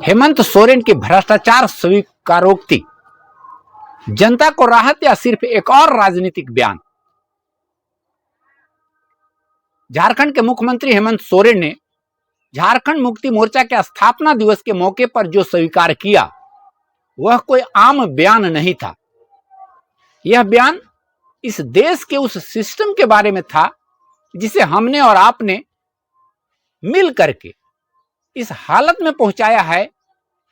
हेमंत सोरेन की भ्रष्टाचार स्वीकारोक्ति, जनता को राहत या सिर्फ एक और राजनीतिक बयान। झारखंड के मुख्यमंत्री हेमंत सोरेन ने झारखंड मुक्ति मोर्चा के स्थापना दिवस के मौके पर जो स्वीकार किया वह कोई आम बयान नहीं था। यह बयान इस देश के उस सिस्टम के बारे में था जिसे हमने और आपने मिल करके इस हालत में पहुंचाया है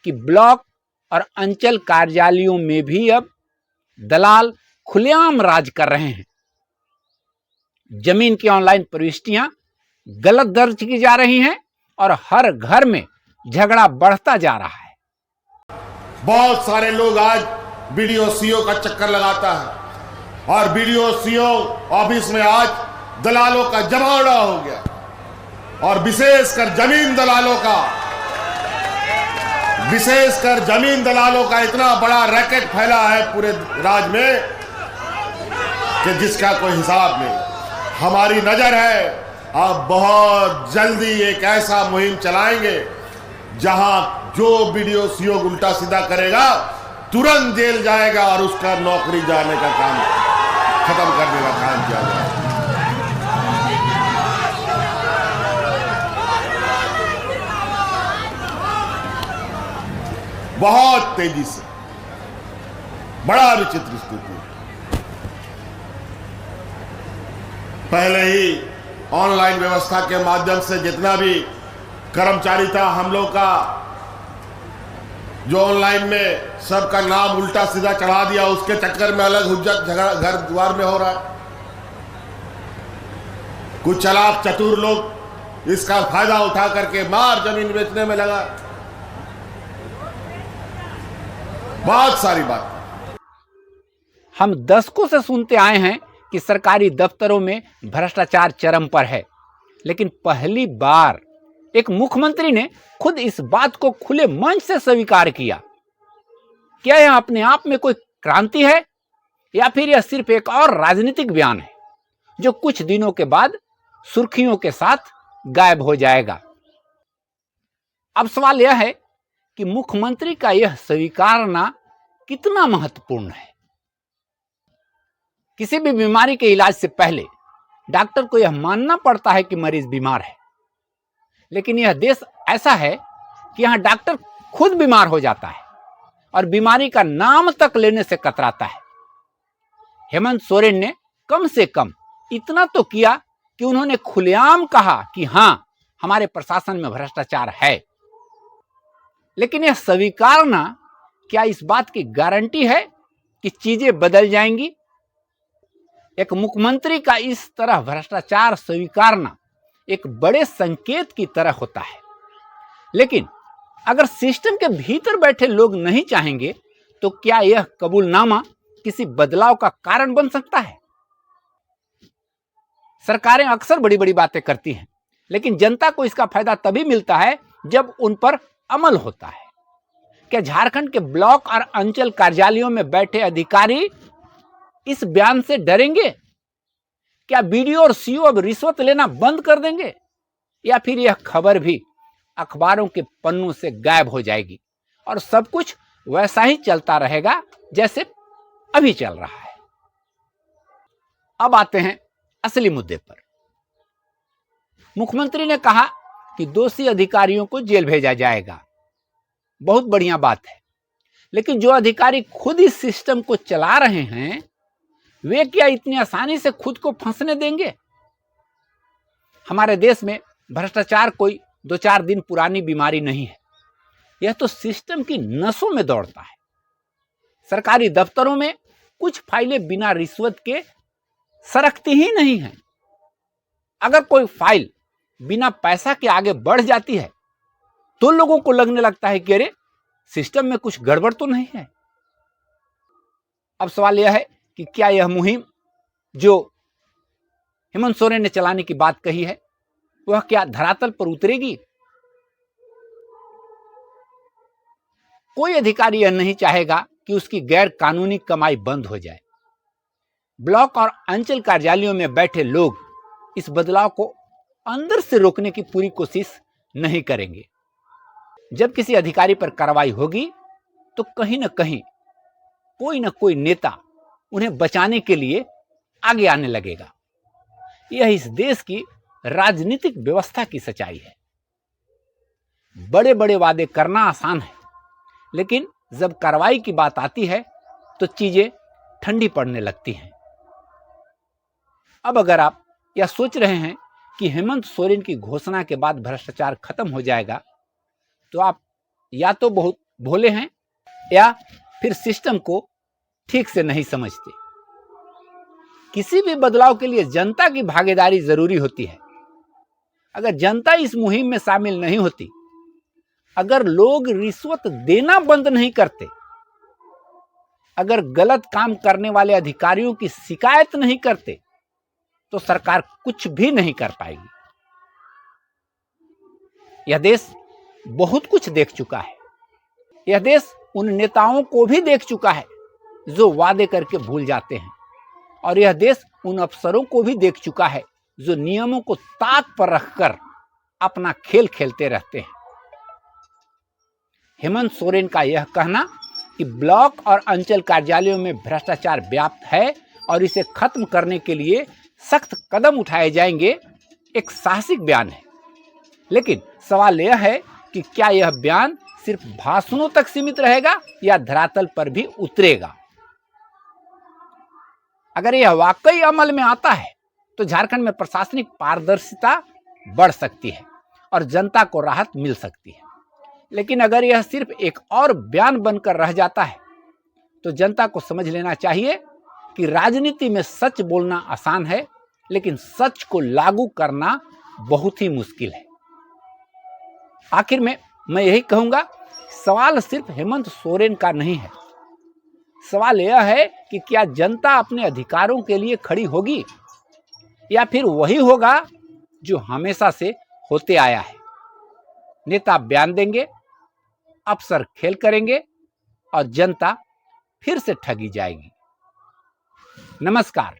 कि ब्लॉक और अंचल कार्यालयों में भी अब दलाल खुलेआम राज कर रहे हैं। जमीन की ऑनलाइन प्रविष्टियां गलत दर्ज की जा रही हैं और हर घर में झगड़ा बढ़ता जा रहा है। बहुत सारे लोग आज बीडीओ सीओ का चक्कर लगाता है और बीडीओ सीओ ऑफिस में आज दलालों का जमावड़ा हो गया और विशेषकर जमीन दलालों का इतना बड़ा रैकेट फैला है पूरे राज्य में कि जिसका कोई हिसाब नहीं। हमारी नजर है अब बहुत जल्दी एक ऐसा मुहिम चलाएंगे जहां जो बीडीओ सीओ उल्टा सीधा करेगा तुरंत जेल जाएगा और उसका नौकरी जाने का काम खत्म करने का काम किया जाएगा। बहुत तेजी से, बड़ा विचित्र स्थिति। पहले ही ऑनलाइन व्यवस्था के माध्यम से जितना भी कर्मचारी था हम लोग का, जो ऑनलाइन में सबका नाम उल्टा सीधा चढ़ा दिया, उसके चक्कर में अलग हुज्जत झगड़ा घर द्वार में हो रहा है। कुछ चालाक चतुर लोग इसका फायदा उठा करके मार जमीन बेचने में लगा। बहुत सारी बात हम दशकों से सुनते आए हैं कि सरकारी दफ्तरों में भ्रष्टाचार चरम पर है, लेकिन पहली बार एक मुख्यमंत्री ने खुद इस बात को खुले मंच से स्वीकार किया। क्या यह अपने आप में कोई क्रांति है या फिर यह सिर्फ एक और राजनीतिक बयान है जो कुछ दिनों के बाद सुर्खियों के साथ गायब हो जाएगा? अब सवाल यह है कि मुख्यमंत्री का यह स्वीकारना कितना महत्वपूर्ण है। किसी भी बीमारी के इलाज से पहले डॉक्टर को यह मानना पड़ता है कि मरीज बीमार है, लेकिन यह देश ऐसा है कि यहां डॉक्टर खुद बीमार हो जाता है और बीमारी का नाम तक लेने से कतराता है। हेमंत सोरेन ने कम से कम इतना तो किया कि उन्होंने खुलेआम कहा कि हां, हमारे प्रशासन में भ्रष्टाचार है। लेकिन यह स्वीकारना क्या इस बात की गारंटी है कि चीजें बदल जाएंगी? एक मुख्यमंत्री का इस तरह भ्रष्टाचार स्वीकारना एक बड़े संकेत की तरह होता है, लेकिन अगर सिस्टम के भीतर बैठे लोग नहीं चाहेंगे तो क्या यह कबूलनामा किसी बदलाव का कारण बन सकता है? सरकारें अक्सर बड़ी बड़ी बातें करती हैं, लेकिन जनता को इसका फायदा तभी मिलता है जब उन पर अमल होता है। क्या झारखंड के ब्लॉक और अंचल कार्यालयों में बैठे अधिकारी इस बयान से डरेंगे? क्या बीडीओ और सीओ अब रिश्वत लेना बंद कर देंगे या फिर यह खबर भी अखबारों के पन्नों से गायब हो जाएगी और सब कुछ वैसा ही चलता रहेगा जैसे अभी चल रहा है? अब आते हैं असली मुद्दे पर। मुख्यमंत्री ने कहा कि दोषी अधिकारियों को जेल भेजा जाएगा। बहुत बढ़िया बात है, लेकिन जो अधिकारी खुद इस सिस्टम को चला रहे हैं वे क्या इतनी आसानी से खुद को फंसने देंगे? हमारे देश में भ्रष्टाचार कोई 2-4 दिन पुरानी बीमारी नहीं है, यह तो सिस्टम की नसों में दौड़ता है। सरकारी दफ्तरों में कुछ फाइलें बिना रिश्वत के सरकती ही नहीं हैं। अगर कोई फाइल बिना पैसा के आगे बढ़ जाती है तो लोगों को लगने लगता है कि अरे, सिस्टम में कुछ गड़बड़ तो नहीं है। अब सवाल यह है कि क्या यह मुहिम जो हेमंत सोरेन ने चलाने की बात कही है वह क्या धरातल पर उतरेगी? कोई अधिकारी यह नहीं चाहेगा कि उसकी गैर कानूनी कमाई बंद हो जाए। ब्लॉक और अंचल कार्यालयों में बैठे लोग इस बदलाव को अंदर से रोकने की पूरी कोशिश नहीं करेंगे। जब किसी अधिकारी पर कार्रवाई होगी तो कहीं न कहीं कोई न कोई नेता उन्हें बचाने के लिए आगे आने लगेगा। यह इस देश की राजनीतिक व्यवस्था की सच्चाई है। बड़े बड़े वादे करना आसान है, लेकिन जब कार्रवाई की बात आती है तो चीजें ठंडी पड़ने लगती हैं। अब अगर आप यह सोच रहे हैं कि हेमंत सोरेन की घोषणा के बाद भ्रष्टाचार खत्म हो जाएगा, तो आप या तो बहुत भोले हैं या फिर सिस्टम को ठीक से नहीं समझते। किसी भी बदलाव के लिए जनता की भागीदारी जरूरी होती है। अगर जनता इस मुहिम में शामिल नहीं होती, अगर लोग रिश्वत देना बंद नहीं करते, अगर गलत काम करने वाले अधिकारियों की शिकायत नहीं करते, तो सरकार कुछ भी नहीं कर पाएगी। यह देश बहुत कुछ देख चुका है। यह देश उन नेताओं को भी देख चुका है जो वादे करके भूल जाते हैं, और यह देश उन अफसरों को भी देख चुका है जो नियमों को ताक पर रखकर अपना खेल खेलते रहते हैं। हेमंत सोरेन का यह कहना कि ब्लॉक और अंचल कार्यालयों में भ्रष्टाचार व्याप्त है और इसे खत्म करने के लिए सख्त कदम उठाए जाएंगे, एक साहसिक बयान है। लेकिन सवाल यह है कि क्या यह बयान सिर्फ भाषणों तक सीमित रहेगा या धरातल पर भी उतरेगा। अगर यह वाकई अमल में आता है तो झारखंड में प्रशासनिक पारदर्शिता बढ़ सकती है और जनता को राहत मिल सकती है। लेकिन अगर यह सिर्फ एक और बयान बनकर रह जाता है तो जनता को समझ लेना चाहिए कि राजनीति में सच बोलना आसान है, लेकिन सच को लागू करना बहुत ही मुश्किल है। आखिर में मैं यही कहूंगा, सवाल सिर्फ हेमंत सोरेन का नहीं है। सवाल यह है कि क्या जनता अपने अधिकारों के लिए खड़ी होगी या फिर वही होगा जो हमेशा से होते आया है। नेता बयान देंगे, अफसर खेल करेंगे और जनता फिर से ठगी जाएगी। नमस्कार।